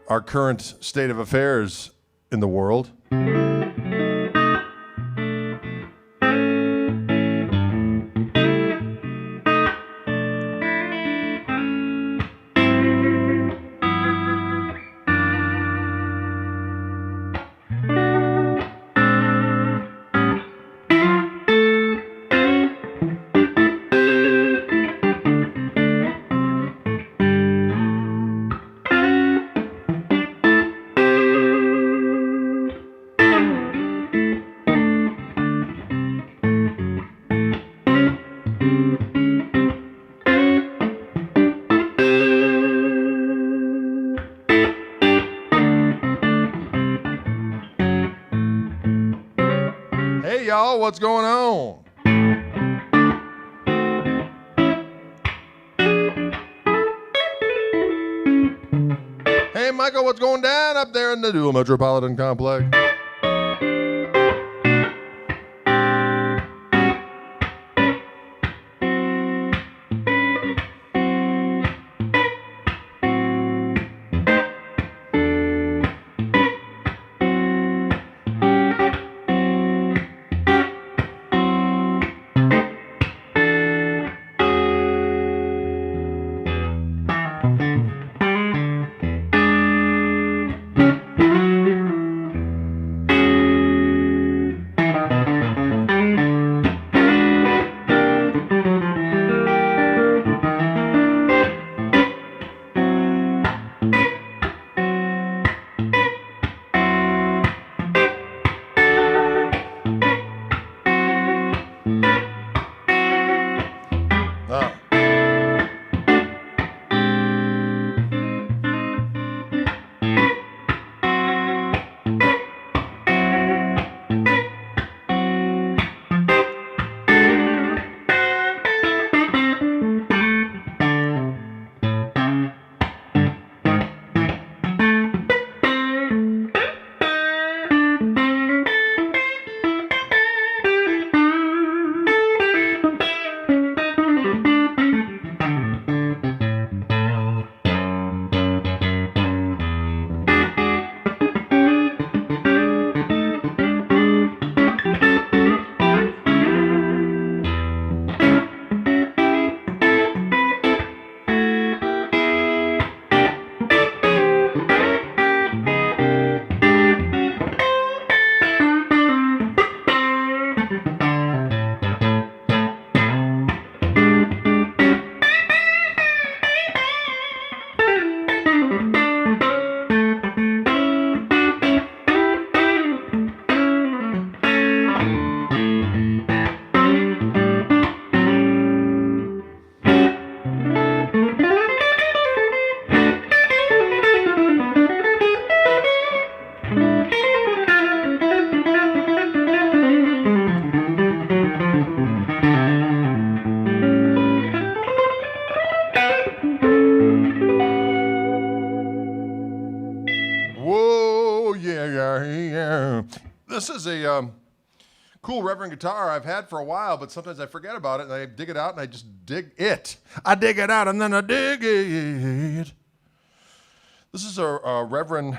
our current state of affairs in the world. Hey, y'all, what's going on? Hey, Michael, what's going down up there in the Dual Metropolitan Complex? This is a cool Reverend guitar I've had for a while, but sometimes I forget about it, and I dig it out, and I just dig it. I dig it out, and then I dig it. This is a Reverend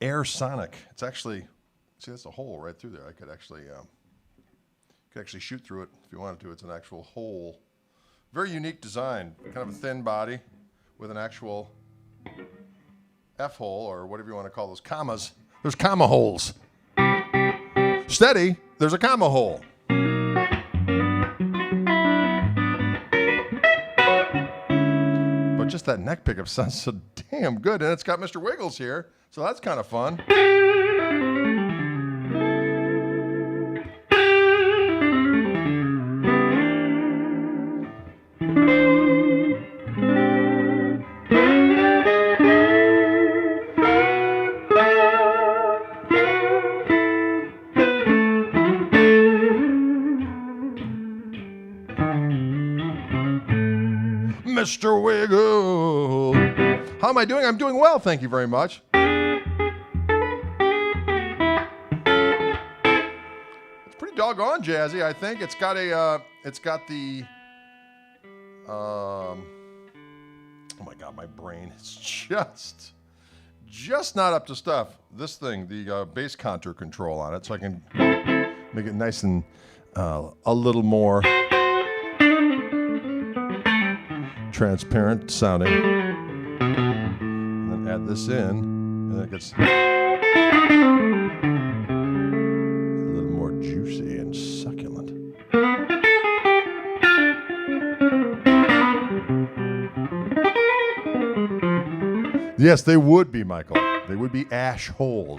Air Sonic. It's actually, see, that's a hole right through there. I could actually shoot through it if you wanted to. It's an actual hole. Very unique design, kind of a thin body with an actual F-hole, or whatever you want to call those commas. There's comma holes. Steady, there's a comma hole. But just that neck pickup sounds so damn good, and it's got Mr. Wiggles here, so that's kind of fun. Mr. Wiggle. How am I doing? I'm doing well, thank you very much. It's pretty doggone jazzy, I think. It's got the, oh my God, my brain is just just not up to stuff. This thing, the bass contour control on it, so I can make it nice and a little more transparent sounding. And then add this in, and it gets a little more juicy and succulent. Yes, they would be, Michael. They would be ash holes.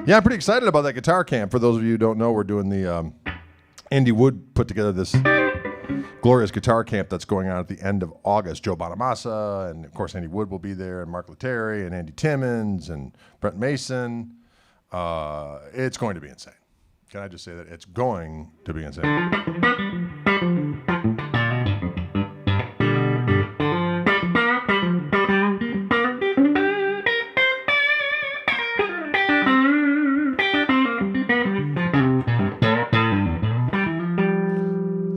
Yeah, I'm pretty excited about that guitar camp. For those of you who don't know, we're doing the Andy Wood put together this glorious guitar camp that's going on at the end of August. Joe Bonamassa, and of course Andy Wood will be there, and Mark Lettieri, and Andy Timmons, and Brent Mason. It's going to be insane. Can I just say that? It's going to be insane.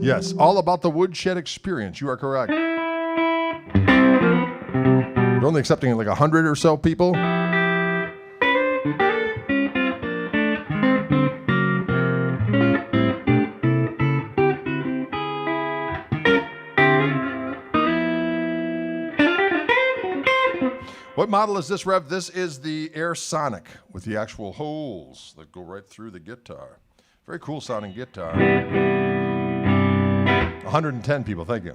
Yes, all about the Woodshed experience. You are correct. They're only accepting like 100 or so people. What model is this, Rev? This is the Air Sonic with the actual holes that go right through the guitar. Very cool sounding guitar. 110 people, thank you.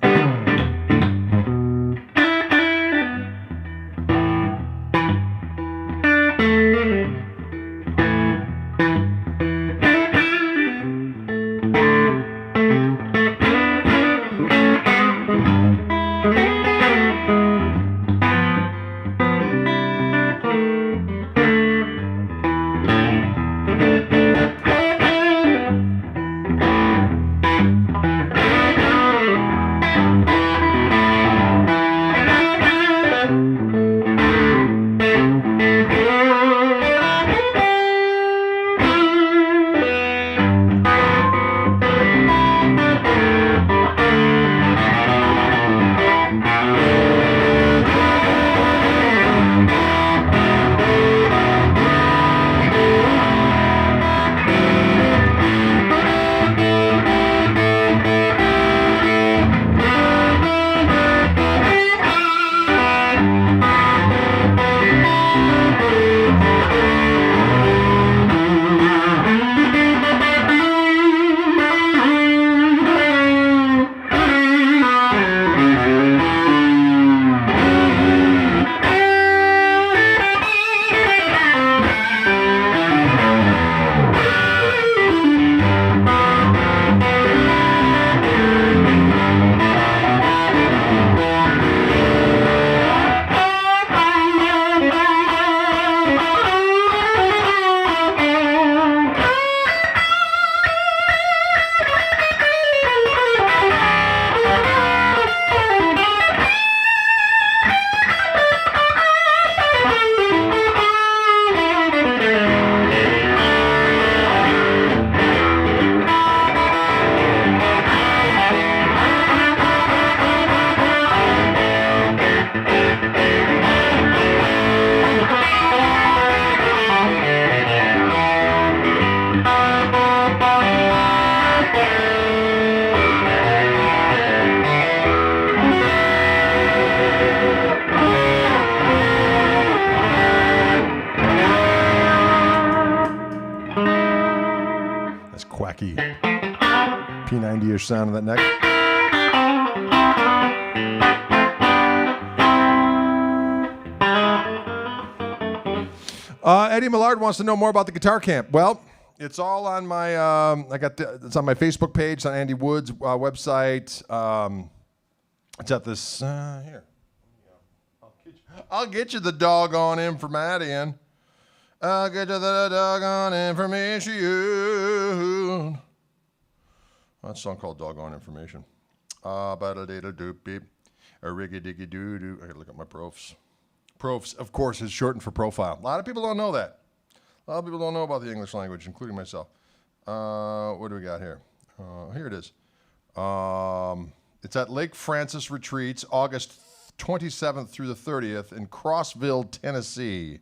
Quacky P90-ish sound of that neck. Eddie Millard wants to know more about the guitar camp. Well, it's all on my it's on my Facebook page. It's on Andy Wood's website. It's at this here. I'll get you the doggone information. I'll get you the doggone information. That's a song called Doggone Information. Ba-da-da-da-doop-beep. A riggy-diggy-doo-doo. I gotta look at my profs. Prof, of course, is shortened for profile. A lot of people don't know that. A lot of people don't know about the English language, including myself. What do we got here? Here it is. It's at Lake Francis Retreats, August 27th through the 30th in Crossville, Tennessee.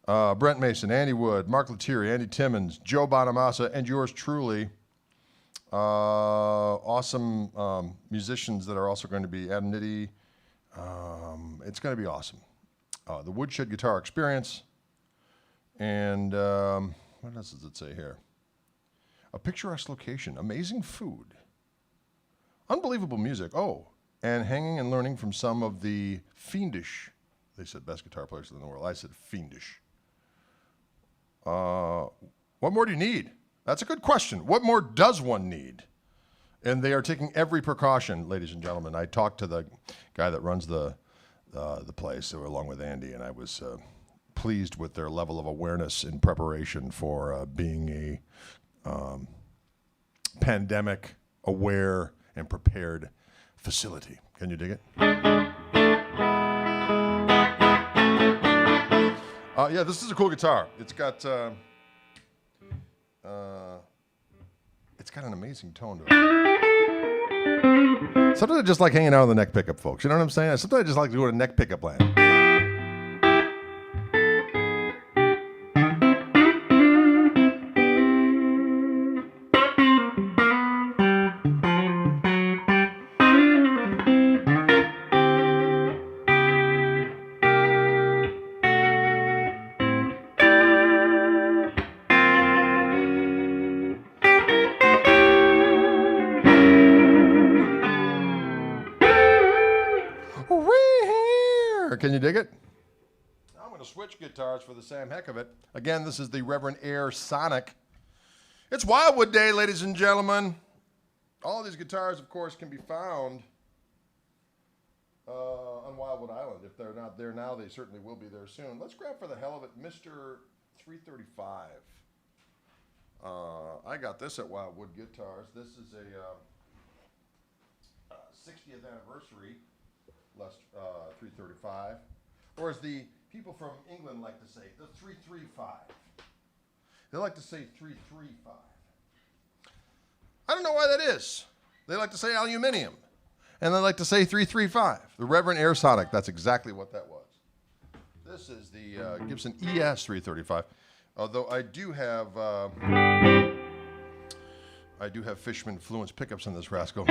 Brent Mason, Andy Wood, Mark Lettieri, Andy Timmons, Joe Bonamassa, and yours truly. Awesome musicians that are also going to be Adam Nitty. It's going to be awesome. The Woodshed Guitar Experience. And what else does it say here? A picturesque location, amazing food, unbelievable music. Oh, and hanging and learning from some of the fiendish, they said best guitar players in the world. I said fiendish. What more do you need? That's a good question. What more does one need? And they are taking every precaution, ladies and gentlemen. I talked to the guy that runs the place, along with Andy, and I was pleased with their level of awareness in preparation for being a pandemic-aware and prepared facility. Can you dig it? Yeah, this is a cool guitar. It's got an amazing tone to it. Sometimes I just like hanging out on the neck pickup, folks. You know what I'm saying? Sometimes I just like doing a neck pickup land. Can you dig it? Now I'm going to switch guitars for the same heck of it. Again, this is the Reverend Air Sonic. It's Wildwood Day, ladies and gentlemen. All these guitars, of course, can be found on Wildwood Island. If they're not there now, they certainly will be there soon. Let's grab, for the hell of it, Mr. 335. I got this at Wildwood Guitars. This is a 60th anniversary 335, or as the people from England like to say, the 335. They like to say 335. I don't know why that is. They like to say aluminium, and they like to say 335. The Reverend Air Sonic, that's exactly what that was. This is the Gibson ES 335, although I do have Fishman Fluence pickups in this rascal.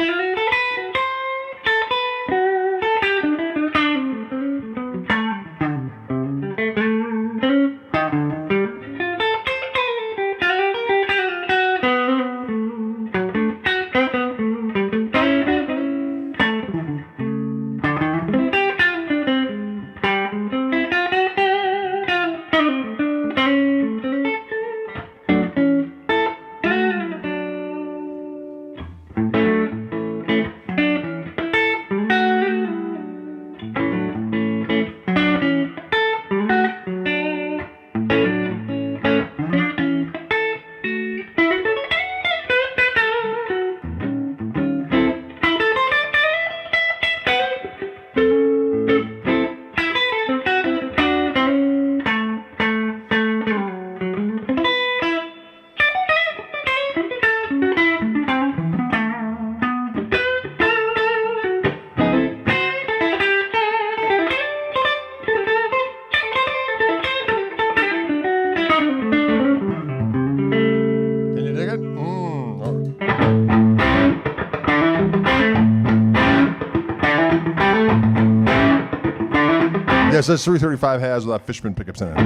Yes, this 335 has Fishman pickups in it.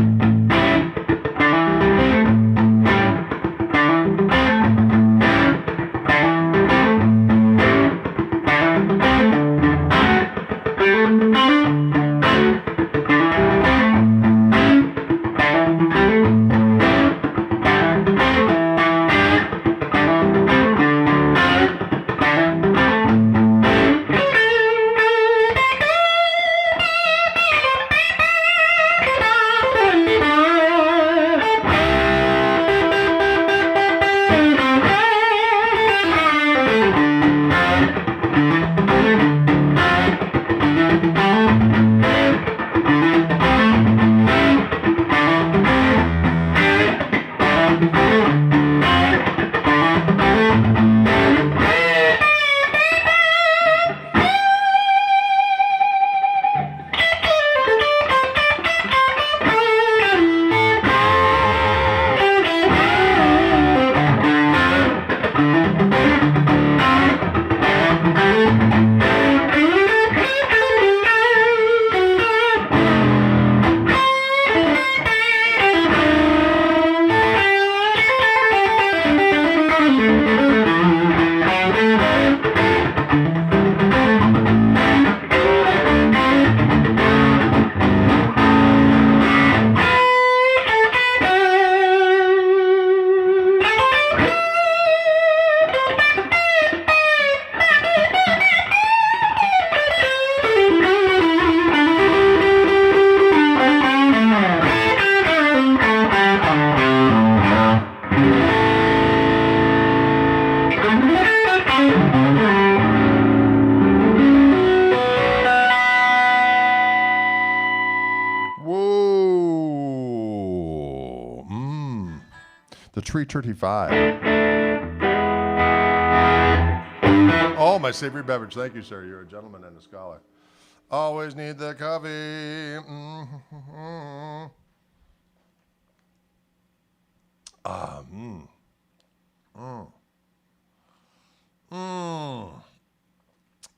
Tree 35. Oh, my savory beverage. Thank you, sir. You're a gentleman and a scholar. Always need the coffee. Mm-hmm.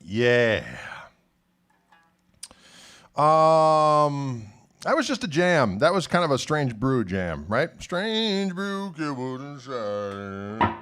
Yeah. That was just a jam. That was kind of a strange brew jam, right? Strange brew, kibbles and shine.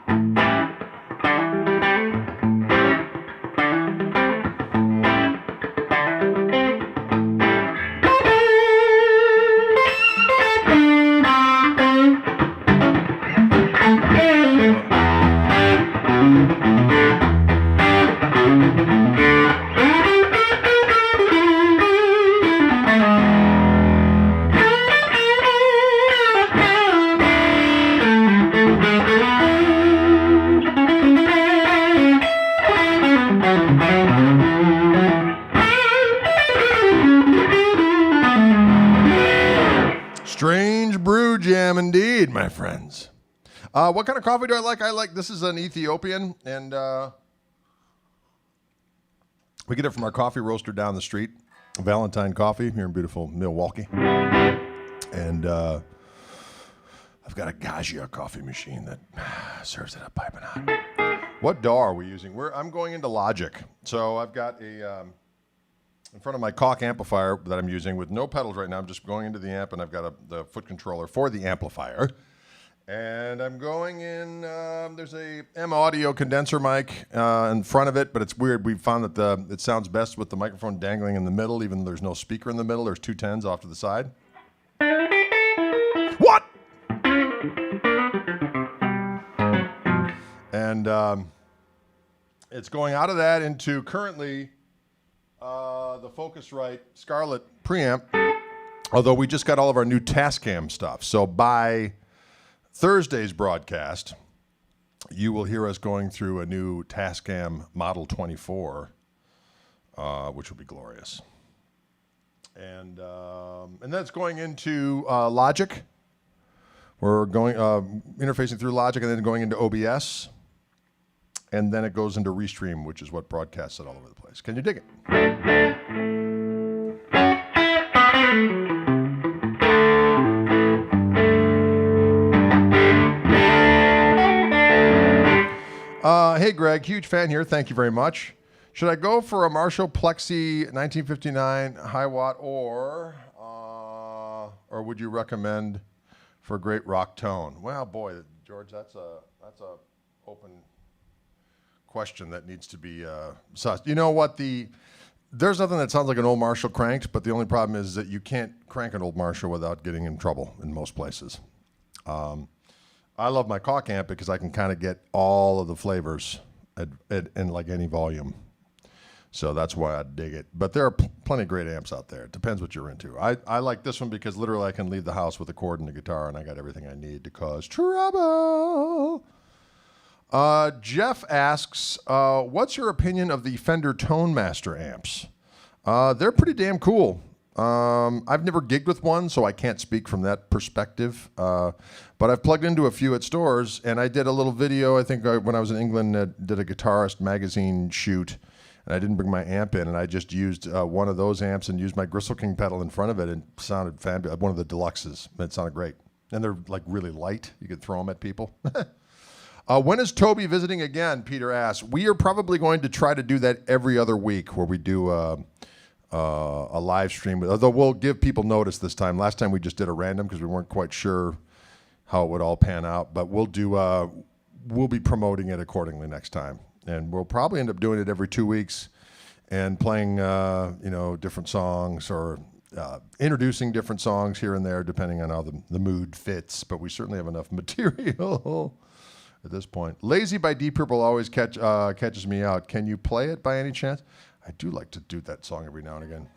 Strange brew jam indeed, my friends. What kind of coffee do I like? This is an Ethiopian, and we get it from our coffee roaster down the street, Valentine Coffee, here in beautiful Milwaukee. And I've got a Gaggia coffee machine that serves it up piping hot. What DAW are we using? I'm going into Logic. So I've got a... in front of my Koch amplifier that I'm using with no pedals right now. I'm just going into the amp, and I've got the foot controller for the amplifier. And I'm going in, there's a M Audio condenser mic in front of it, but it's weird. We found that it sounds best with the microphone dangling in the middle, even though there's no speaker in the middle. There's 2 10s off to the side. What? And it's going out of that into currently... the Focusrite Scarlett preamp, although we just got all of our new Tascam stuff. So by Thursday's broadcast, you will hear us going through a new Tascam Model 24, which will be glorious. And that's going into Logic. We're going interfacing through Logic and then going into OBS. And then it goes into Restream, which is what broadcasts it all over the place. Can you dig it? Hey, Greg, huge fan here. Thank you very much. Should I go for a Marshall Plexi 1959 high watt or would you recommend for a great rock tone? Well, boy, George, that's a open question that needs to be sussed. You know what? There's nothing that sounds like an old Marshall cranked, but the only problem is that you can't crank an old Marshall without getting in trouble in most places. I love my Koch amp because I can kind of get all of the flavors in like any volume. So that's why I dig it. But there are plenty of great amps out there. It depends what you're into. I like this one because literally I can leave the house with a chord and a guitar, and I got everything I need to cause trouble. Jeff asks, what's your opinion of the Fender Tone Master amps? They're pretty damn cool. I've never gigged with one, so I can't speak from that perspective. But I've plugged into a few at stores, and I did a little video, I think when I was in England, did a Guitarist magazine shoot, and I didn't bring my amp in, and I just used one of those amps and used my Gristle King pedal in front of it, and it sounded fabulous. One of the deluxes. It sounded great. And they're like really light. You could throw them at people. When is Toby visiting again? Peter asks. We are probably going to try to do that every other week, where we do a live stream. Although we'll give people notice this time. Last time we just did a random because we weren't quite sure how it would all pan out. But we'll be promoting it accordingly next time, and we'll probably end up doing it every 2 weeks, and playing different songs or introducing different songs here and there, depending on how the mood fits. But we certainly have enough material. At this point, Lazy by Deep Purple always catches me out. Can you play it by any chance? I do like to do that song every now and again.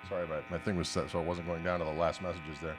Sorry, my thing was set so I wasn't going down to the last messages there.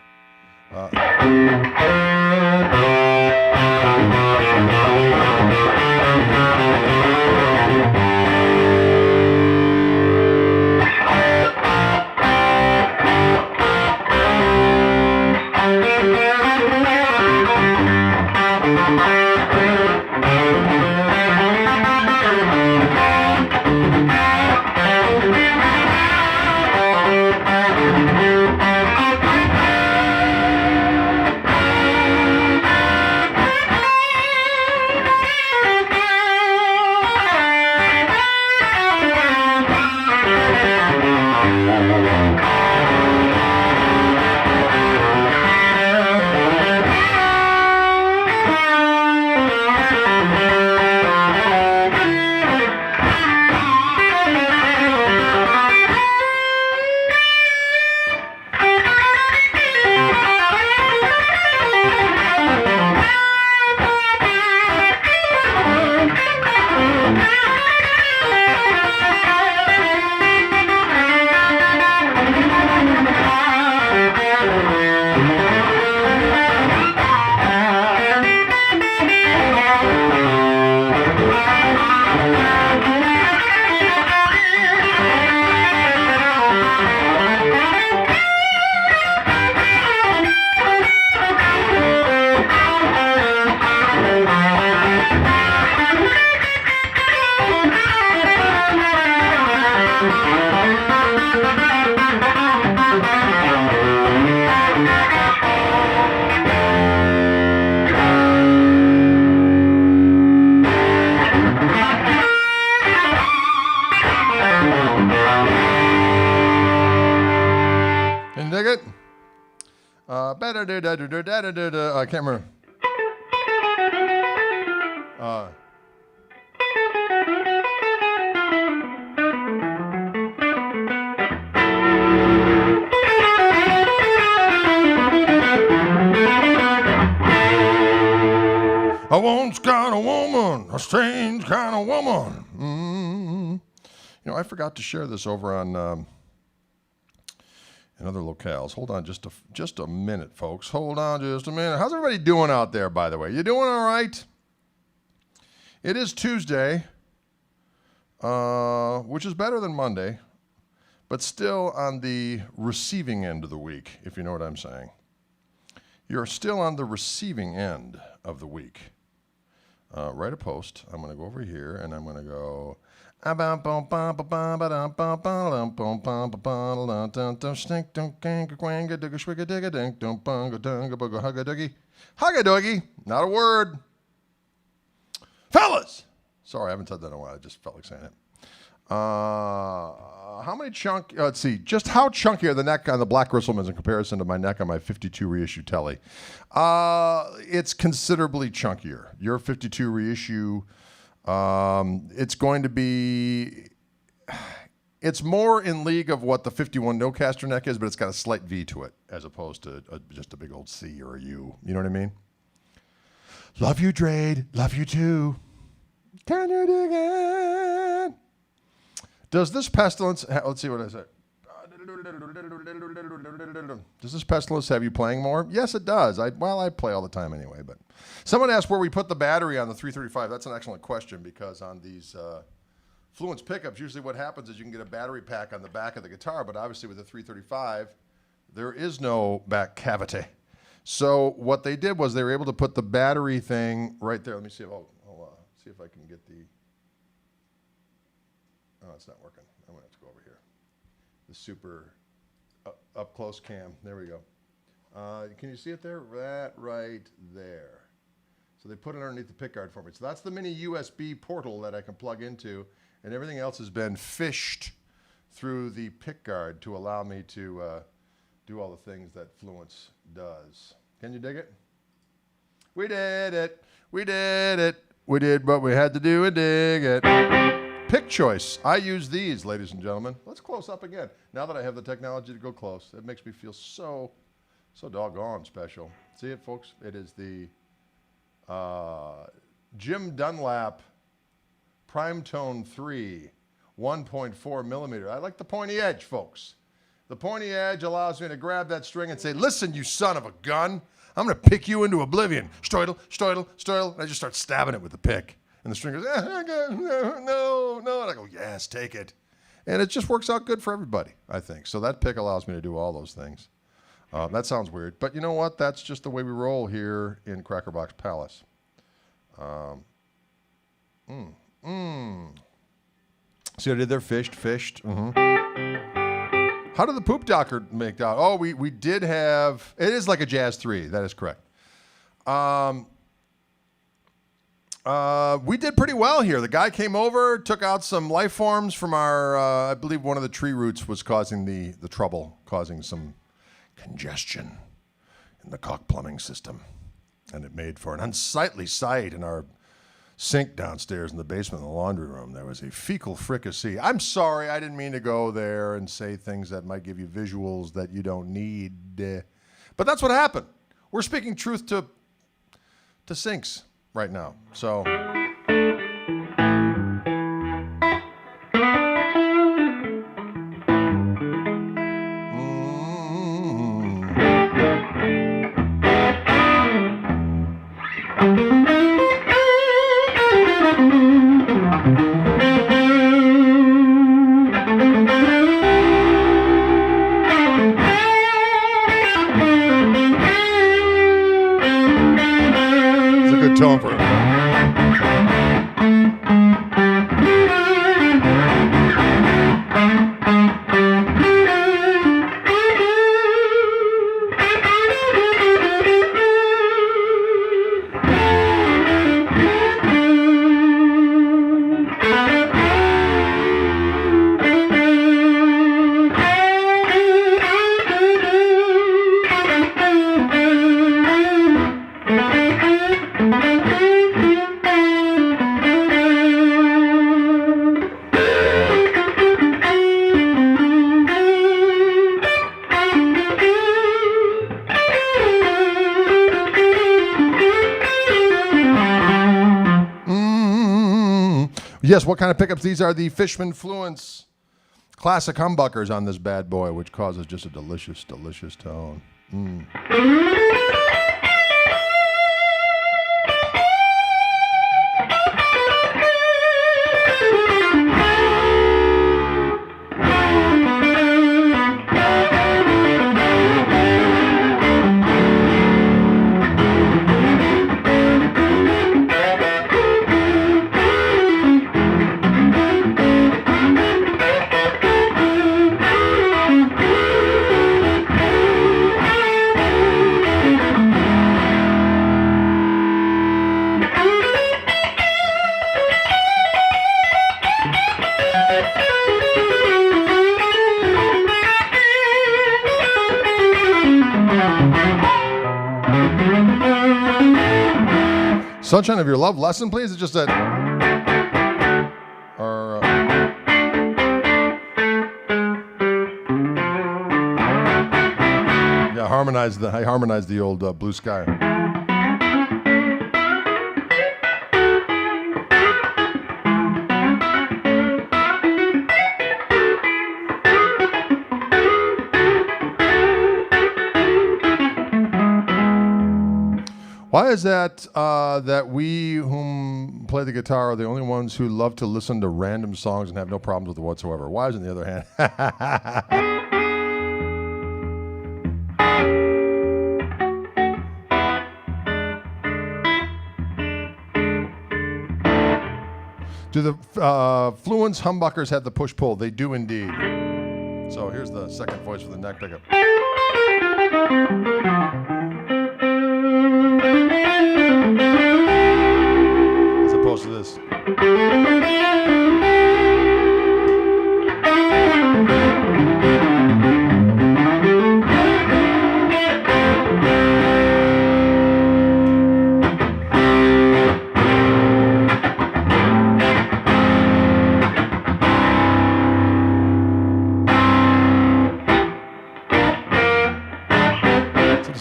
I can't remember. A once kind of woman, a strange kind of woman. You know, I forgot to share this over on in other locales. Hold on just a minute, folks. Hold on just a minute. How's everybody doing out there, by the way? You doing all right? It is Tuesday, which is better than Monday, but still on the receiving end of the week, if you know what I'm saying. You're still on the receiving end of the week. Write a post. I'm going to go over here, and I'm going to go... Hugga-duggy. Not a word. Fellas! Sorry, I haven't said that in a while. I just felt like saying it. How many let's see, just how chunky are the neck on the Black Gristlemans in comparison to my neck on my 52 reissue telly? It's considerably chunkier. Your 52 reissue, it's going to be, it's more in league of what the 51 no-caster neck is, but it's got a slight V to it, as opposed to just a big old C or a U. You know what I mean? Love you, Drade. Love you, too. Can you dig it? Does this pestilence, let's see what I said. Does this pestilence have you playing more? Yes, it does. I play all the time anyway. But someone asked where we put the battery on the 335. That's an excellent question, because on these Fluence pickups, usually what happens is you can get a battery pack on the back of the guitar, but obviously with the 335, there is no back cavity. So what they did was they were able to put the battery thing right there. Let me see if I'll see if I can get the. Oh, it's not working. I'm gonna have to go over here. The super up close cam. There we go. Can you see it there? That right there. So they put it underneath the pickguard for me. So that's the mini USB portal that I can plug into, and everything else has been fished through the pickguard to allow me to do all the things that Fluence does. Can you dig it? We did it. We did it. We did what we had to do and dig it. Pick choice. I use these, ladies and gentlemen. Let's close up again. Now that I have the technology to go close, it makes me feel so doggone special. See it, folks? It is the Jim Dunlap Prime Tone 3 1.4 millimeter. I like the pointy edge, folks. The pointy edge allows me to grab that string and say, listen, you son of a gun, I'm going to pick you into oblivion. Stoidle, stoidle, stoidle. And I just start stabbing it with the pick. And the string goes, no. And I go, yes, take it. And it just works out good for everybody, I think. So that pick allows me to do all those things. That sounds weird. But you know what? That's just the way we roll here in Crackerbox Palace. See what I did there? Fished. How did the poop docker make out? Oh, we did have, it is like a Jazz 3. That is correct. We did pretty well here. The guy came over, took out some life forms from our, I believe one of the tree roots was causing the trouble, causing some congestion in the Koch plumbing system. And it made for an unsightly sight in our sink downstairs in the basement in the laundry room. There was a fecal fricassee. I'm sorry, I didn't mean to go there and say things that might give you visuals that you don't need. But that's what happened. We're speaking truth to sinks right now. So tone for it. Yes, what kind of pickups? These are the Fishman Fluence classic humbuckers on this bad boy, which causes just a delicious, delicious tone. Sunshine of Your Love lesson, please? It's just that. Or. Yeah, I harmonized the old Blue Sky. Why is that that we whom play the guitar are the only ones who love to listen to random songs and have no problems with it whatsoever? Why is, on the other hand? Do the Fluence humbuckers have the push-pull? They do indeed. So here's the second voice for the neck pickup. As opposed to this.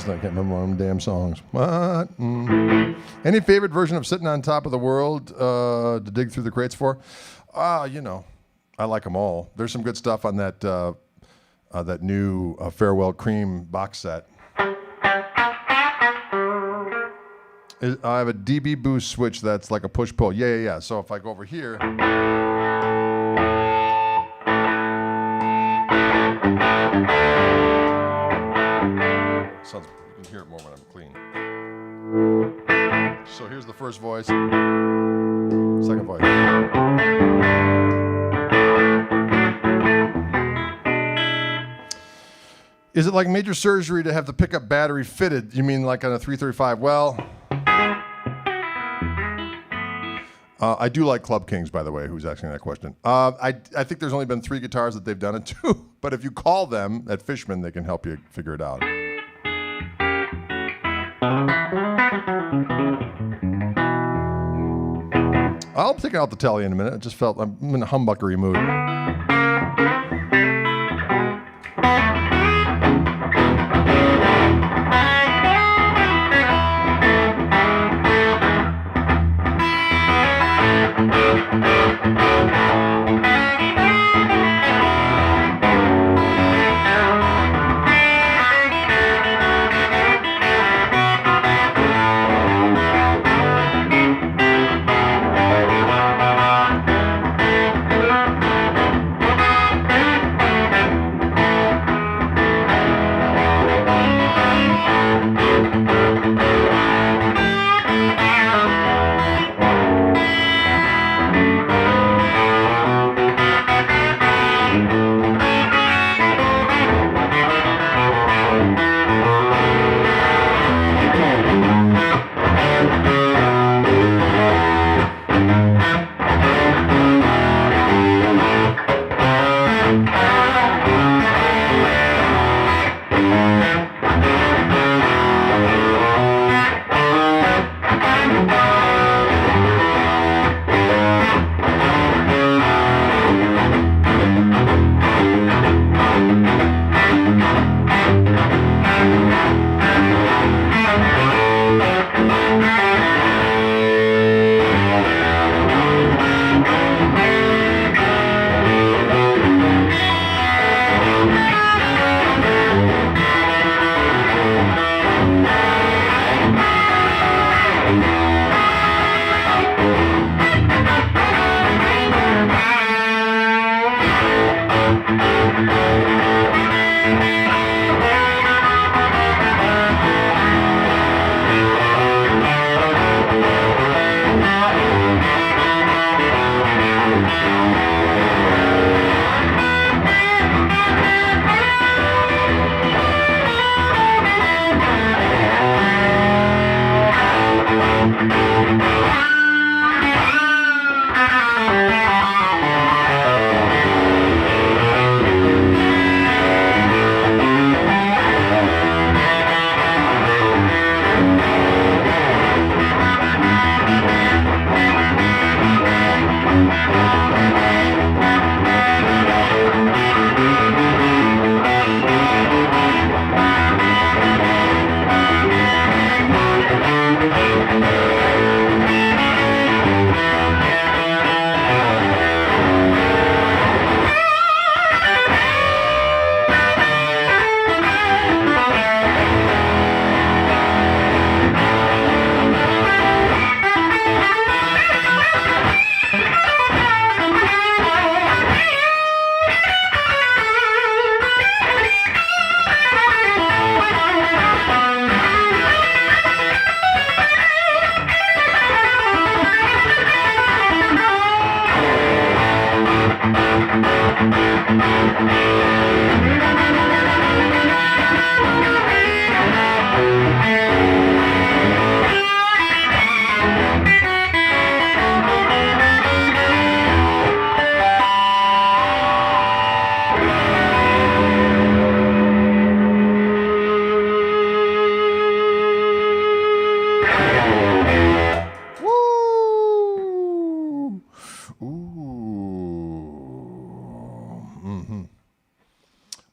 I can't remember one of them damn songs. What? Any favorite version of Sitting on Top of the World to dig through the crates for? You know, I like them all. There's some good stuff on that that new Farewell Cream box set. I have a dB boost switch that's like a push-pull. Yeah. So if I go over here... Sounds, you can hear it more when I'm clean. So here's the first voice, second voice. Is it like major surgery to have the pickup battery fitted? You mean like on a 335? Well, I do like Club Kings, by the way, who's asking that question. I think there's only been 3 guitars that they've done it to, but if you call them at Fishman, they can help you figure it out. I'll take out the telly in a minute. I just felt I'm in a humbuckery mood.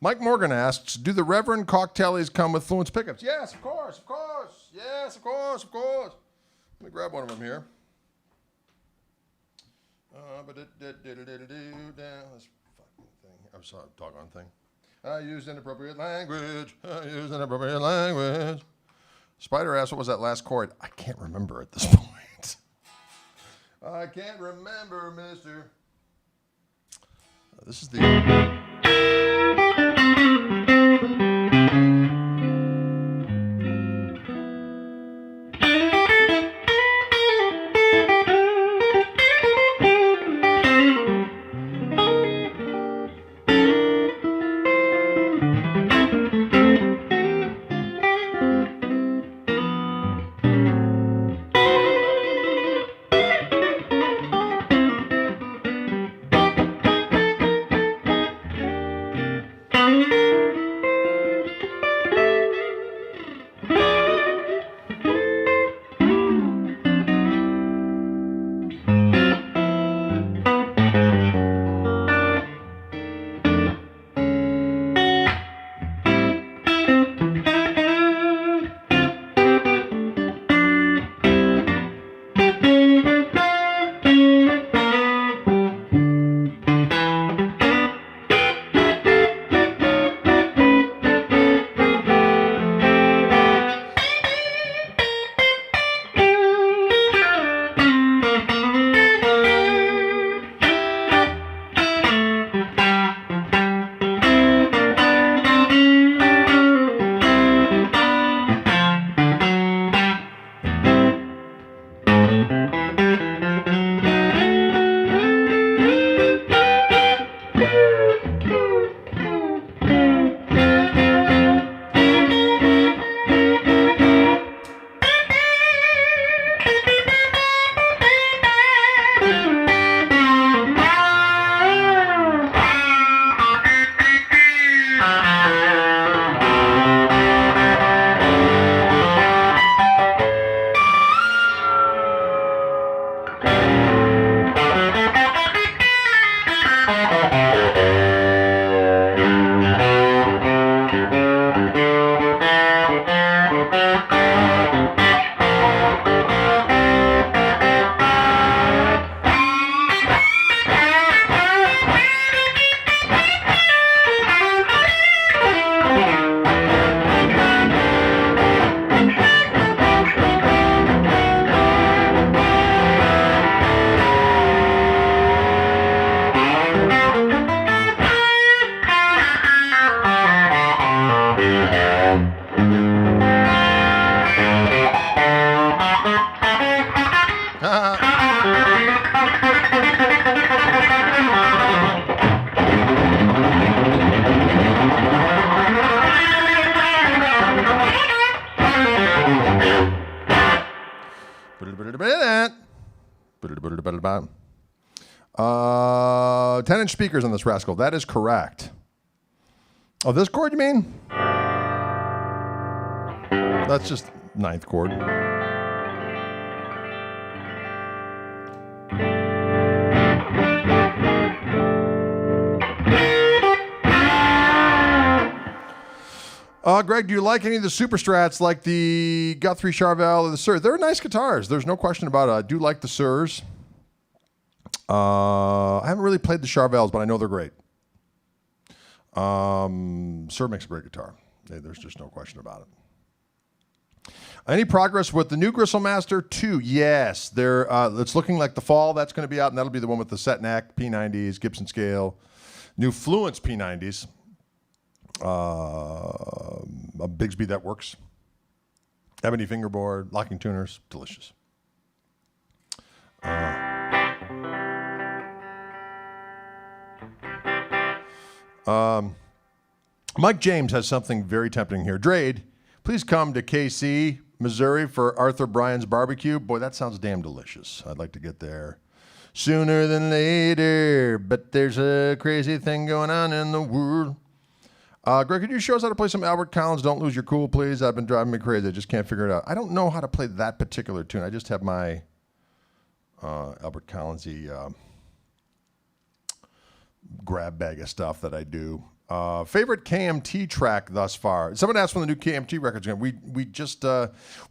Mike Morgan asks, do the Reverend Koch tellies come with Fluence pickups? Yes, of course, of course. Yes, of course, of course. Let me grab one of them here. This fucking thing. I'm sorry, doggone thing. I used inappropriate language. Spider asked, what was that last chord? I can't remember at this point. I can't remember, mister. This is the... about. 10-inch speakers on this rascal. That is correct. Oh, this chord you mean? That's just ninth chord. Greg, do you like any of the super strats like the Guthrie Charvel or the Suhr? They're nice guitars. There's no question about it. I do like the Suhrs. I haven't really played the Charvels, but I know they're great. Suhr makes a great guitar. There's just no question about it. Any progress with the new Gristlemancer 2? Yes. It's looking like the fall that's going to be out, and that'll be the one with the set neck, P90s, Gibson scale, new Fluence P90s. A Bigsby that works. Ebony fingerboard, locking tuners, delicious. Mike James has something very tempting here. Drade, please come to KC, Missouri for Arthur Bryan's barbecue. Boy, that sounds damn delicious. I'd like to get there sooner than later, but there's a crazy thing going on in the world. Greg, could you show us how to play some Albert Collins, Don't Lose Your Cool, please? I've been driving me crazy. I just can't figure it out. I don't know how to play that particular tune. I just have my Albert Collins-y grab bag of stuff that I do. Favorite KMT track thus far? Someone asked when the new KMT record's going. We just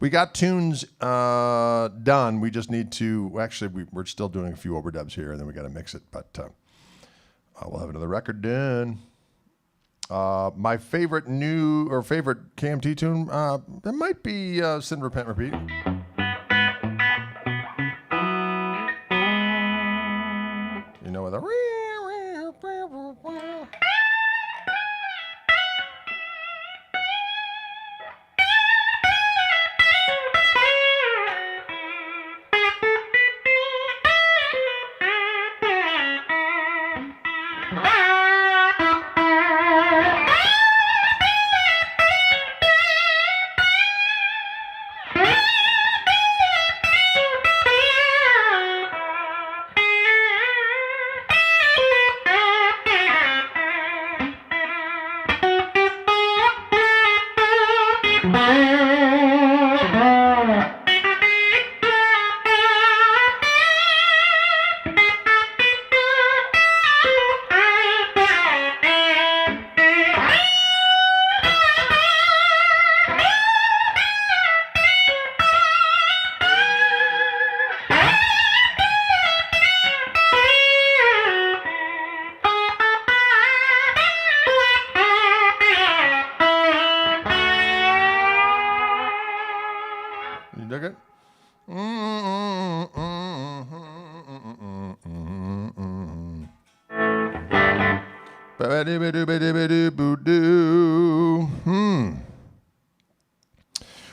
we got tunes done. We just need to we're still doing a few overdubs here, and then we got to mix it. But we'll have another record done. My favorite favorite KMT tune that might be Sin, Repent, Repeat. You know, with a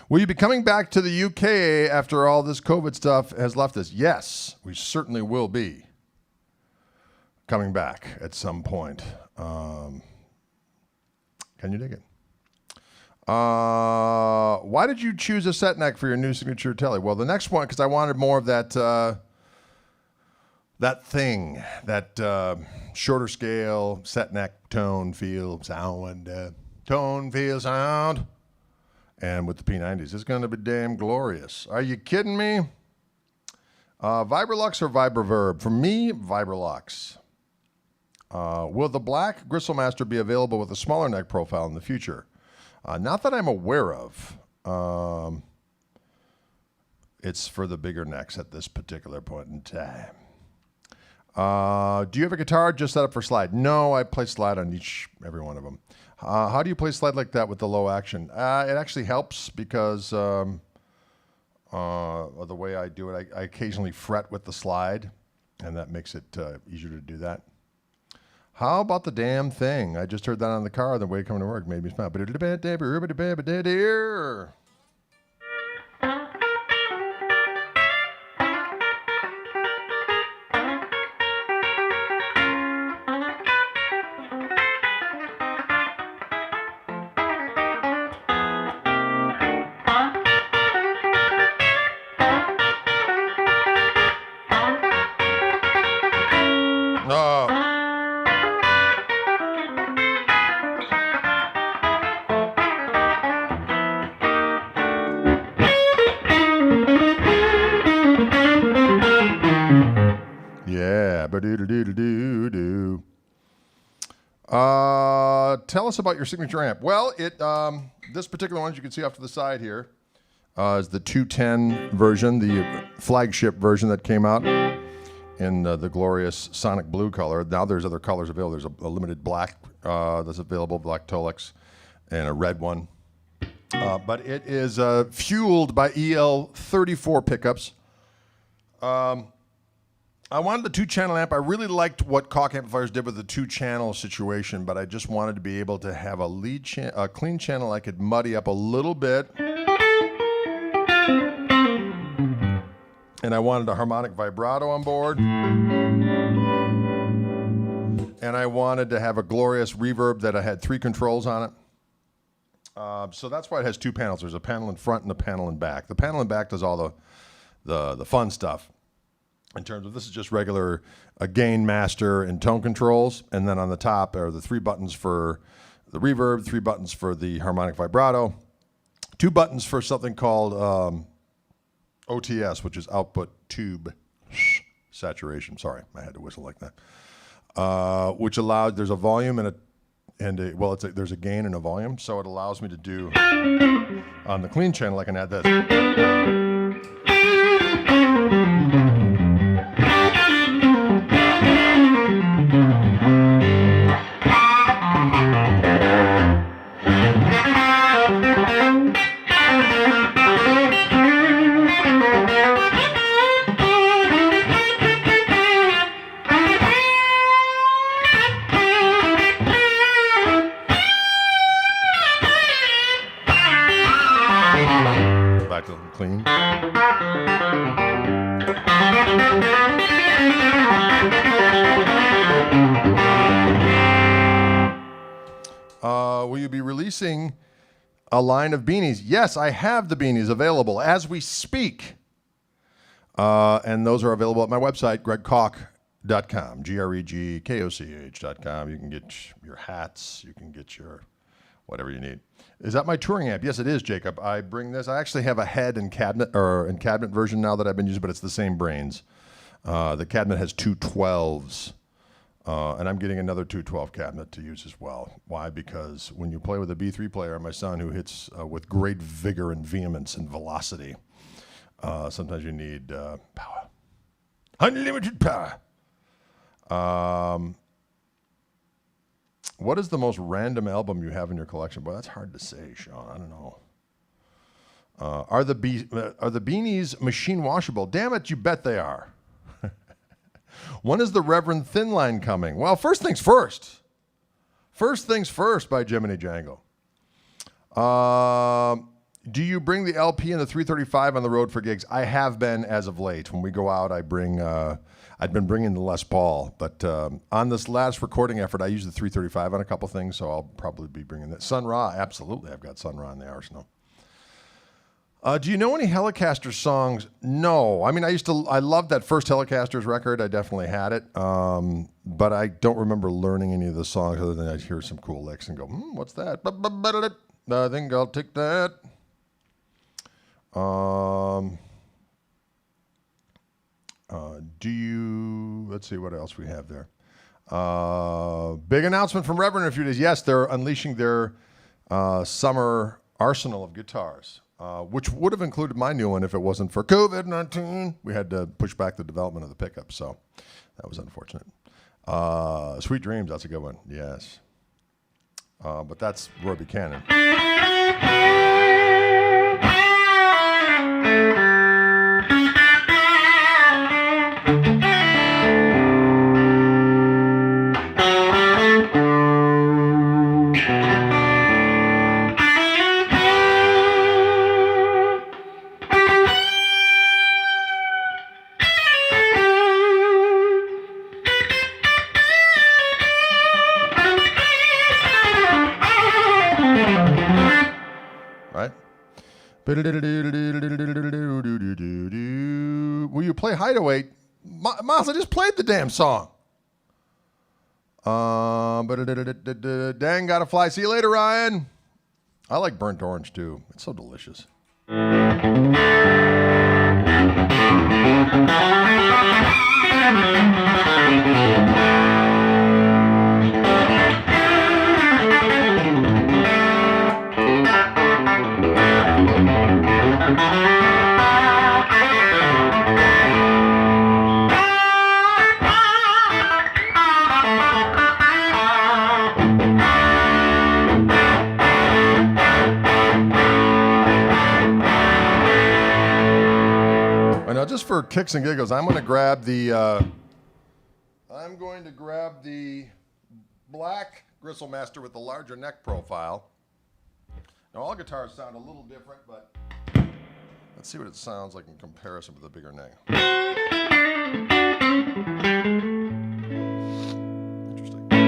Will you be coming back to the UK after all this COVID stuff has left us? Yes, we certainly will be coming back at some point. Can you dig it? Why did you choose a set neck for your new signature telly? Well, the next one, because I wanted more of that shorter scale, set neck, tone, feel, sound, sound. And with the P90s, it's going to be damn glorious. Are you kidding me? Vibrolux or Vibroverb? For me, Vibrolux. Will the black Gristlemancer be available with a smaller neck profile in the future? Not that I'm aware of. It's for the bigger necks at this particular point in time. Do you have a guitar just set up for slide? No, I play slide on every one of them. How do you play slide like that with the low action? It actually helps because of the way I do it. I occasionally fret with the slide, and that makes it easier to do that. How about the damn thing? I just heard that on the car on the way coming to work. Made me smile. Tell us about your signature amp. Well, this particular one, as you can see off to the side here, is the 210 version, the flagship version that came out in the glorious Sonic Blue color. Now there's other colors available. There's a limited black that's available, black Tolex, and a red one. But it is fueled by EL34 pickups. I wanted the 2-channel amp. I really liked what Koch amplifiers did with the 2-channel situation, but I just wanted to be able to have a clean channel I could muddy up a little bit. And I wanted a harmonic vibrato on board. And and I wanted to have a glorious reverb that I had 3 controls on it. So that's why it has 2 panels. There's a panel in front and a panel in back. The panel in back does all the fun stuff. In terms of, this is just regular gain, master, and tone controls. And then on the top are the 3 buttons for the reverb, 3 buttons for the harmonic vibrato, 2 buttons for something called OTS, which is output tube saturation. Sorry, I had to whistle like that. Which allowed, there's a volume there's a gain and a volume, so it allows me to do on the clean channel. I can add this. Back to clean. Will you be releasing a line of beanies? Yes, I have the beanies available as we speak. And those are available at my website, gregkoch.com, GREGKOCH.com. You can get your hats, you can get your whatever you need. Is that my touring amp? Yes, it is, Jacob. I bring this. I actually have a head and cabinet version now that I've been using, but it's the same brains. The cabinet has 2 12s, and I'm getting another 212 cabinet to use as well. Why? Because when you play with a B3 player, my son, who hits with great vigor and vehemence and velocity, sometimes you need power, unlimited power. What is the most random album you have in your collection? Boy, that's hard to say, Sean. I don't know. Are the beanies machine washable? Damn it, you bet they are. When is the Reverend Thin Line coming? Well, first things first. First things first by Jiminy Jangle. Do you bring the LP and the 335 on the road for gigs? I have been as of late. When we go out, I bring... I'd been bringing the Les Paul, but on this last recording effort, I used the 335 on a couple things, so I'll probably be bringing that. Sun Ra, absolutely. I've got Sun Ra in the arsenal. Do you know any Helicasters songs? No. I mean, I loved that first Helicasters record. I definitely had it, but I don't remember learning any of the songs other than I'd hear some cool licks and go, what's that? I think I'll take that. Let's see what else we have there. Big announcement from Reverend in a few days. Yes, they're unleashing their summer arsenal of guitars, which would have included my new one if it wasn't for COVID-19. We had to push back the development of the pickup, so that was unfortunate. Sweet Dreams, that's a good one, yes. But that's Roy Buchanan. Will you play Hideaway? Miles, I just played the damn song. Dang, gotta fly. See you later, Ryan. I like burnt orange too. It's so delicious. Just for kicks and giggles, I'm going to grab the black Gristle Master with the larger neck profile. Now all guitars sound a little different, but let's see what it sounds like in comparison with the bigger neck. Interesting.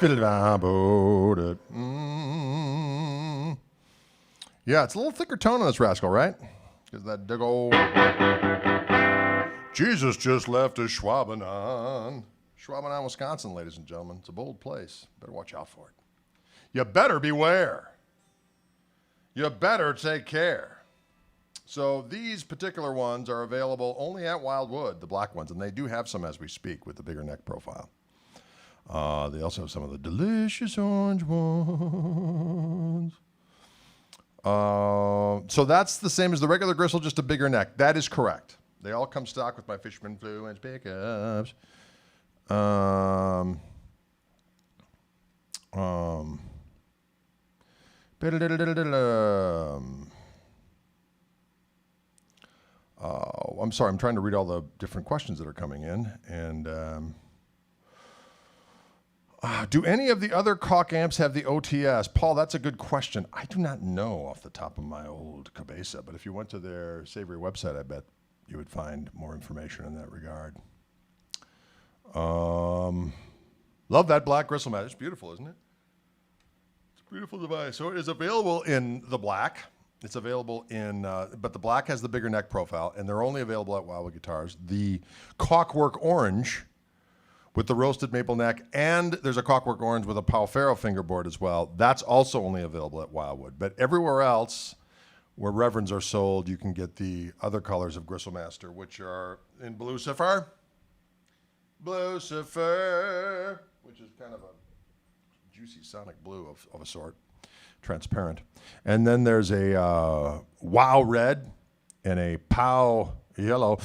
Yeah, it's a little thicker tone on this rascal, right? Because that big old Jesus just left us Schwabenon. Schwabenon, Wisconsin, ladies and gentlemen. It's a bold place. Better watch out for it. You better beware. You better take care. So these particular ones are available only at Wildwood, the black ones, and they do have some as we speak with the bigger neck profile. They also have some of the delicious orange ones. So that's the same as the regular gristle, just a bigger neck. That is correct. They all come stock with my Fisherman Fluence pickups. I'm sorry, I'm trying to read all the different questions that are coming in. And do any of the other Koch amps have the OTS? Paul, that's a good question. I do not know off the top of my old cabeza, but if you went to their Savory website, I bet you would find more information in that regard. Love that black gristle mat. It's beautiful, isn't it? It's a beautiful device. So it is available in the black. It's available in, but the black has the bigger neck profile, and they're only available at Wildwood Guitars. The Kochwork Orange with the roasted maple neck, and there's a Kochwork Orange with a Palfaro fingerboard as well. That's also only available at Wildwood. But everywhere else where Reverends are sold, you can get the other colors of Gristlemaster, which are in Blue Sapphire, which is kind of a juicy sonic blue of a sort, transparent. And then there's a Wow Red and a Pow Yellow,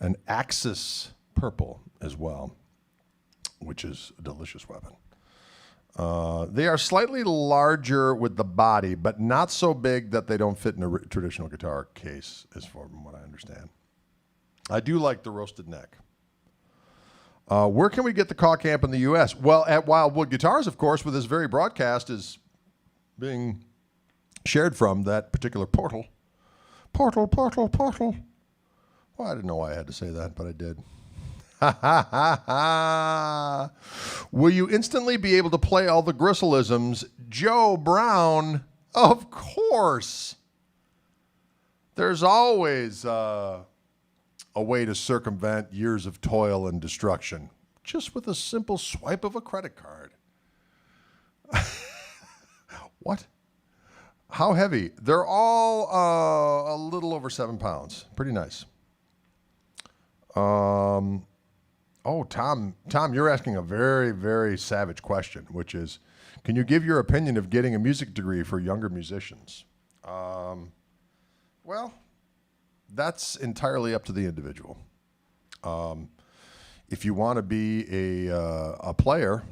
an Axis Purple as well, which is a delicious weapon. They are slightly larger with the body, but not so big that they don't fit in a traditional guitar case, as far from what I understand. I do like the roasted neck. Where can we get the Koch amp in the U.S.? Well, at Wildwood Guitars, of course, where this very broadcast is being shared from, that particular portal. Portal. Well, I didn't know why I had to say that, but I did. Will you instantly be able to play all the Gristleisms? Joe Brown, of course. There's always a way to circumvent years of toil and destruction, just with a simple swipe of a credit card. What? How heavy? They're all a little over 7 pounds. Pretty nice. Oh, Tom, you're asking a very, very savage question, which is, can you give your opinion of getting a music degree for younger musicians? Well, that's entirely up to the individual. If you want to be a player,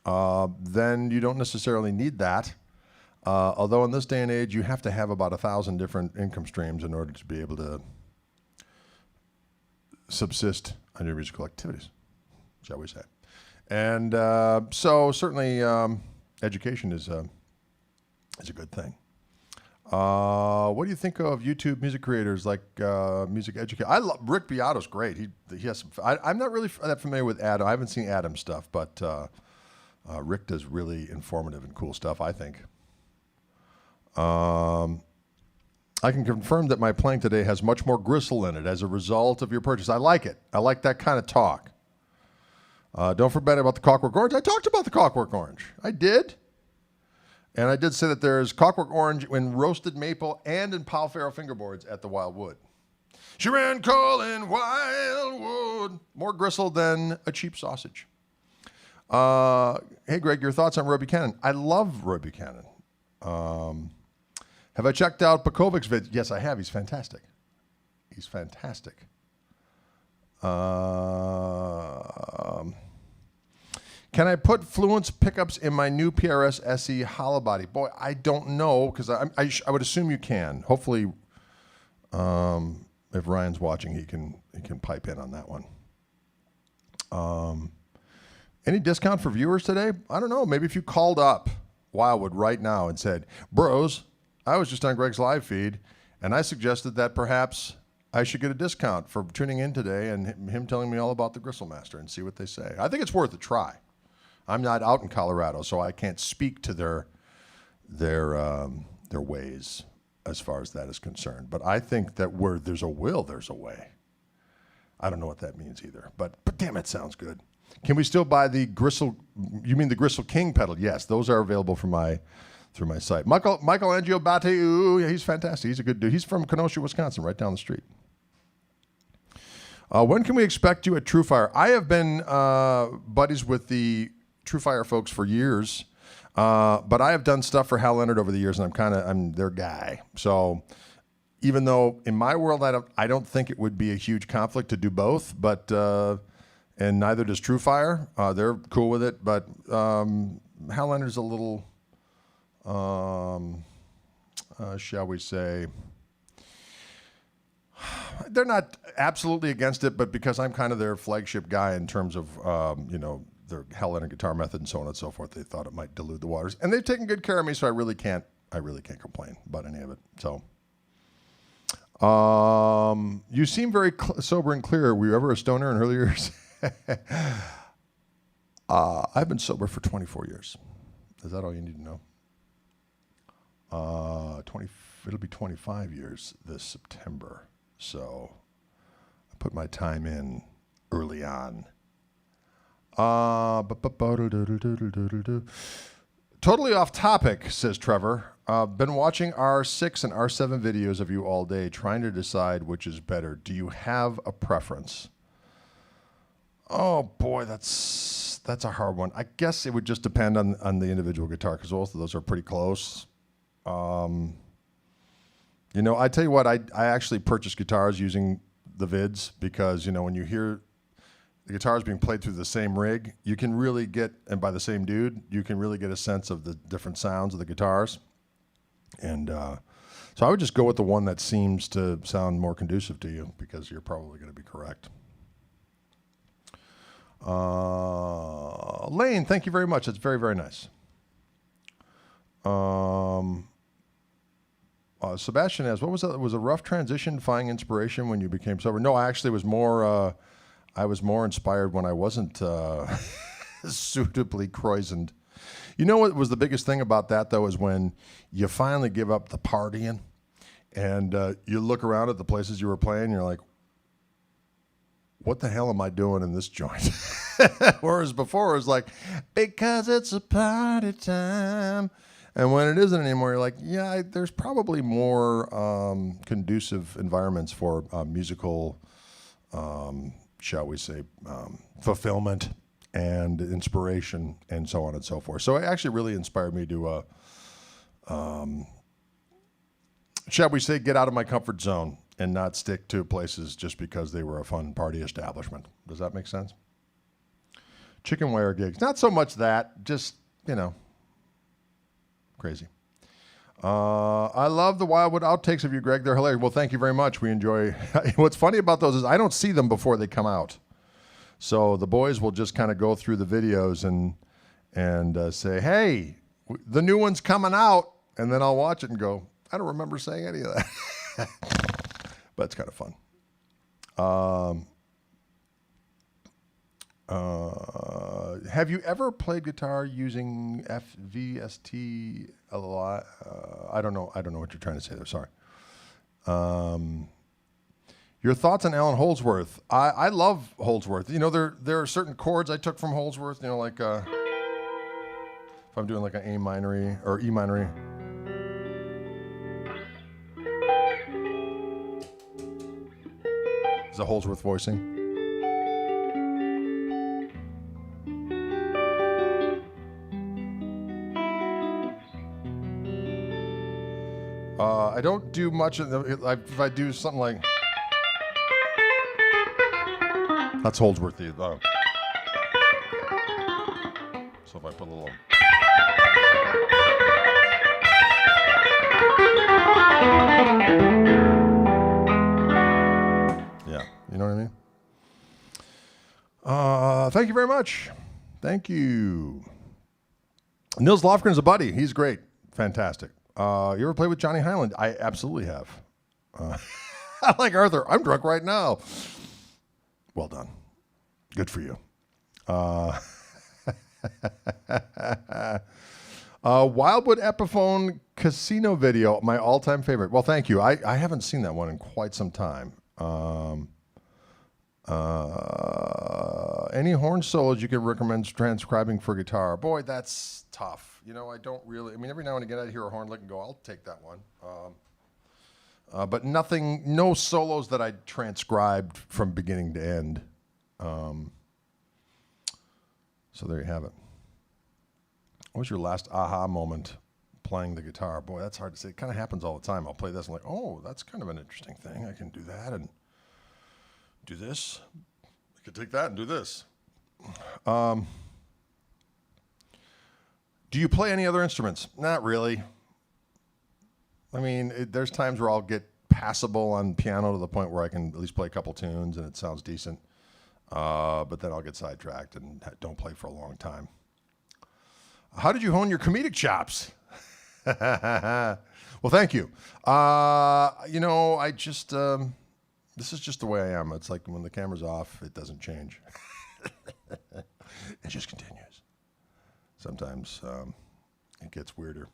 then you don't necessarily need that. Although in this day and age, you have to have about 1,000 different income streams in order to be able to subsist on your musical activities, shall we say. And so certainly education is a good thing. What do you think of YouTube music creators like Music Educate? I love Rick Beato's great. He has some. I'm not really that familiar with Adam. I haven't seen Adam's stuff, but Rick does really informative and cool stuff, I think. I can confirm that my playing today has much more gristle in it as a result of your purchase. I like it. I like that kind of talk. Don't forget about the Kochwork Orange. I talked about the Kochwork Orange. I did. And I did say that there's Kochwork Orange in roasted maple and in Palfaro fingerboards at the Wildwood. She ran calling Wildwood. More gristle than a cheap sausage. Hey, Greg, your thoughts on Roy Buchanan? I love Roy Buchanan. Have I checked out Bakovic's vid? Yes, I have. He's fantastic. He's fantastic. Can I put Fluence pickups in my new PRS SE hollow body? Boy, I don't know, because I would assume you can. Hopefully, if Ryan's watching, he can pipe in on that one. Any discount for viewers today? I don't know. Maybe if you called up Wildwood right now and said, bros, I was just on Greg's live feed, and I suggested that perhaps I should get a discount for tuning in today and him telling me all about the Gristlemaster, and see what they say. I think it's worth a try. I'm not out in Colorado, so I can't speak to their ways as far as that is concerned. But I think that where there's a will, there's a way. I don't know what that means either, but damn, it sounds good. Can we still buy the Gristle? You mean the Gristle King pedal? Yes, those are available through my site. Michelangelo Bateu, yeah, he's fantastic. He's a good dude. He's from Kenosha, Wisconsin, right down the street. When can we expect you at TrueFire? I have been buddies with the TrueFire folks for years, but I have done stuff for Hal Leonard over the years, and I'm their guy. So even though in my world I don't think it would be a huge conflict to do both, but and neither does TrueFire. They're cool with it, but Hal Leonard's a little, shall we say, they're not absolutely against it, but because I'm kind of their flagship guy in terms of, their Hal Leonard guitar method and so on and so forth, they thought it might dilute the waters. And they've taken good care of me, so I really can't complain about any of it. So, you seem very sober and clear. Were you ever a stoner in early years? I've been sober for 24 years. Is that all you need to know? It'll be 25 years this September. So I put my time in early on. Totally off topic, says Trevor. Been watching R6 and R7 videos of you all day, trying to decide which is better. Do you have a preference? Oh boy, that's a hard one. I guess it would just depend on the individual guitar, because both of those are pretty close. I tell you what, I actually purchased guitars using the vids because, when you hear the guitars being played through the same rig, you can really get, and by the same dude, you can really get a sense of the different sounds of the guitars. And so I would just go with the one that seems to sound more conducive to you, because you're probably going to be correct. Lane, thank you very much. That's very, very nice. Sebastian asks, what was that? Was a rough transition to finding inspiration when you became sober? No, I actually was more inspired when I wasn't suitably croissant. You know what was the biggest thing about that, though, is when you finally give up the partying and you look around at the places you were playing, and you're like, what the hell am I doing in this joint? Whereas before it was like, because it's a party time. And when it isn't anymore, you're like, yeah, there's probably more conducive environments for musical, shall we say, fulfillment and inspiration and so on and so forth. So it actually really inspired me to, shall we say, get out of my comfort zone and not stick to places just because they were a fun party establishment. Does that make sense? Chicken wire gigs. Not so much that, just, crazy. I love the Wildwood outtakes of you, Greg. They're hilarious. Well, thank you very much. We enjoy. What's funny about those is I don't see them before they come out. So the boys will just kind of go through the videos and say, hey, the new one's coming out. And then I'll watch it and go, I don't remember saying any of that. But it's kind of fun. Have you ever played guitar using FVST a lot? I don't know what you're trying to say there. Sorry. Your thoughts on Alan Holdsworth? I love Holdsworth. There are certain chords I took from Holdsworth. Like if I'm doing like an A minor or E minor. Is a Holdsworth voicing? I don't do much of if I do something like that's Holdsworth. So if I put a little, yeah, you know what I mean. Thank you very much. Thank you. Nils Lofgren's a buddy. He's great. Fantastic. You ever played with Johnny Highland? I absolutely have. I like Arthur. I'm drunk right now. Well done. Good for you. Wildwood Epiphone casino video, my all-time favorite. Well, thank you. I haven't seen that one in quite some time. Any horn solos you could recommend transcribing for guitar? Boy, that's tough. You know, I don't really. I mean, every now and again I hear a horn lick and go, "I'll take that one." But nothing, no solos that I transcribed from beginning to end. So there you have it. What was your last aha moment playing the guitar? Boy, that's hard to say. It kind of happens all the time. I'll play this and like, oh, that's kind of an interesting thing. I can do that and do this. I could take that and do this. Do you play any other instruments? Not really. I mean, there's times where I'll get passable on piano to the point where I can at least play a couple tunes and it sounds decent. But then I'll get sidetracked and don't play for a long time. How did you hone your comedic chops? Well, thank you. You know, I just, this is just the way I am. It's like when the camera's off, it doesn't change. It just continues. Sometimes it gets weirder.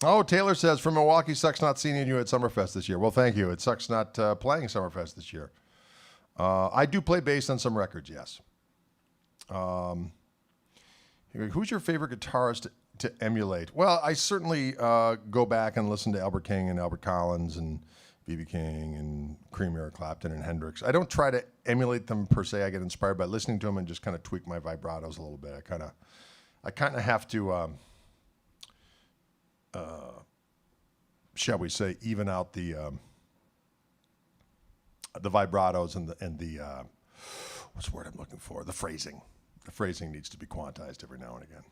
Oh, Taylor says, from Milwaukee, sucks not seeing you at Summerfest this year. Well, thank you. It sucks not playing Summerfest this year. I do play bass on some records, yes. Who's your favorite guitarist to emulate? Well, I certainly go back and listen to Albert King and Albert Collins and B.B. King and Cream, Eric Clapton and Hendrix. I don't try to emulate them per se. I get inspired by listening to them and just kind of tweak my vibratos a little bit. I kind of have to, shall we say, even out the vibratos and the what's the word I'm looking for? The phrasing. The phrasing needs to be quantized every now and again.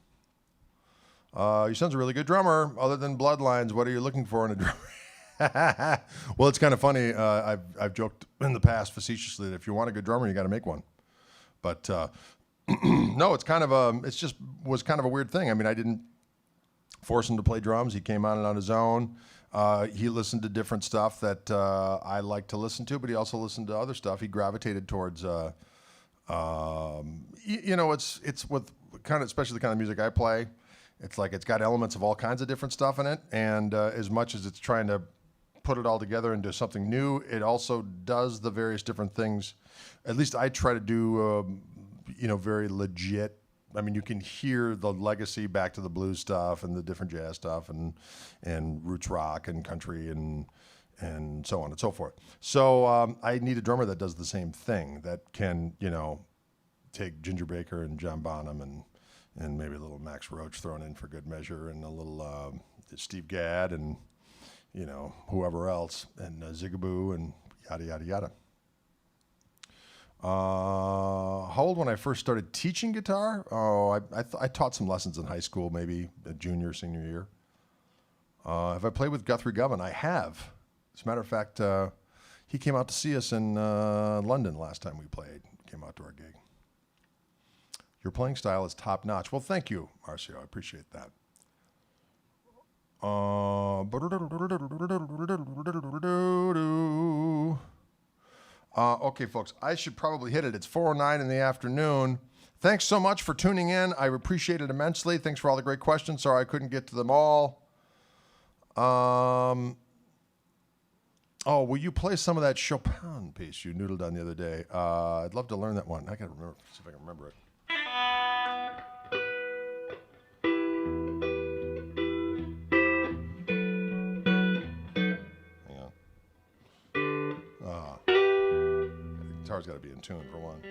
Your son's a really good drummer. Other than bloodlines, what are you looking for in a drummer? Well, it's kind of funny. I've joked in the past facetiously that if you want a good drummer, you got to make one. But no, it's kind of was kind of a weird thing. I mean, I didn't force him to play drums. He came on it on his own. He listened to different stuff that I like to listen to, but he also listened to other stuff. He gravitated towards, you know, it's with kind of, especially the kind of music I play. It's like it's got elements of all kinds of different stuff in it, and as much as it's trying to put it all together into something new, it also does the various different things. At least I try to do, you know, very legit. I mean, you can hear the legacy back to the blues stuff and the different jazz stuff and roots rock and country and so on and so forth. So I need a drummer that does the same thing, that can, you know, take Ginger Baker and John Bonham and maybe a little Max Roach thrown in for good measure and a little Steve Gadd and, you know, whoever else and Zigaboo and yada, yada, yada. How old when I first started teaching guitar? Oh, I taught some lessons in high school, maybe a junior, senior year. Have I played with Guthrie Govan? I have. As a matter of fact, he came out to see us in London last time we played. Came out to our gig. Your playing style is top notch. Well, thank you, Marcio. I appreciate that. Okay, folks, I should probably hit it. It's 4:09 in the afternoon. Thanks so much for tuning in. I appreciate it immensely. Thanks for all the great questions. Sorry I couldn't get to them all. Oh, will you play some of that Chopin piece you noodled on the other day? I'd love to learn that one. I got to remember, see if I can remember it. The guitar's got to be in tune for one.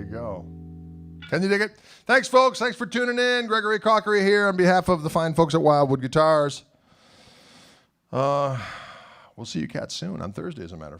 you go. Can you dig it? Thanks, folks. Thanks for tuning in. Gregory Cockery here on behalf of the fine folks at Wildwood Guitars. We'll see you cats soon on Thursday, as a matter of fact.